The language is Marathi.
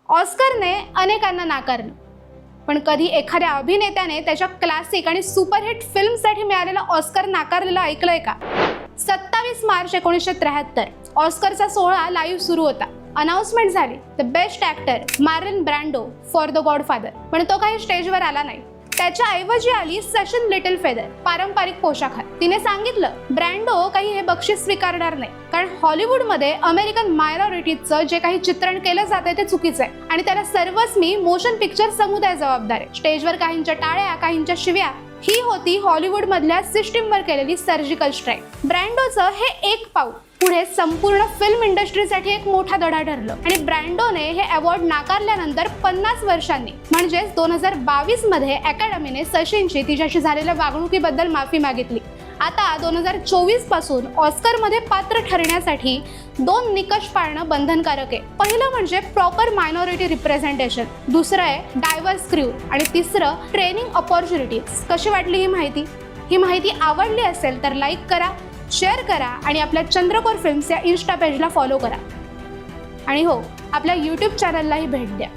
ऑस्करने अनेकांना नाकारलं, पण कधी एखाद्या अभिनेत्याने त्याच्या क्लासिक आणि सुपरहिट फिल्मसाठी मिळालेला ऑस्कर नाकारलेला ऐकलंय का? 27 मार्च 1973 ऑस्करचा सोहळा लाईव्ह सुरू होता. अनाउन्समेंट झाली, the best actor Marlon Brando for the Godfather. पण तो काही स्टेजवर आला नाही. त्याच्या ऐवजी आली सॅशन लिटिल फेदर पारंपरिक पोशाखात. तिने सांगितलं ब्रँडो काही हे बक्षीस स्वीकारणार नाही, कारण हॉलिवूडमध्ये अमेरिकन मायनॉरिटीजचं जे काही चित्रण केलं जातंय ते चुकीचं आहे आणि त्याला सर्वस्वी मोशन पिक्चर समुदाय जबाबदार आहे. स्टेजवर काहींच्या टाळ्या, काहींच्या शिव्या. ही होती हॉलिवूडमधल्या सिस्टीमवर केलेली सर्जिकल स्ट्राईक. ब्रँडोचं हे एक पाऊल पुढे संपूर्ण फिल्म इंडस्ट्रीसाठी एक मोठा धडा ठरलं आणि ब्रँडोने हे अवॉर्ड नाकारल्यानंतर 50 वर्षांनी म्हणजेच 2022 मध्ये अकॅडमीने सचिनची तिच्याशी झालेल्या वागणुकीबद्दल माफी मागितली. आता 2024 पासून ऑस्करमध्ये पात्र ठरण्यासाठी 2 निकष पाळणं बंधनकारक आहे. पहिलं म्हणजे प्रॉपर मायनॉरिटी रिप्रेझेंटेशन, दुसरं आहे डायव्हर्स क्रू आणि तिसरं ट्रेनिंग अपॉर्च्युनिटीज. कशी वाटली ही माहिती? ही माहिती आवडली असेल तर लाईक करा, शेअर करा आणि आपल्या चंद्रकोर फिल्म्स या इन्स्टा पेजला फॉलो करा. आणि हो, आपल्या यूट्यूब चॅनललाही भेट द्या.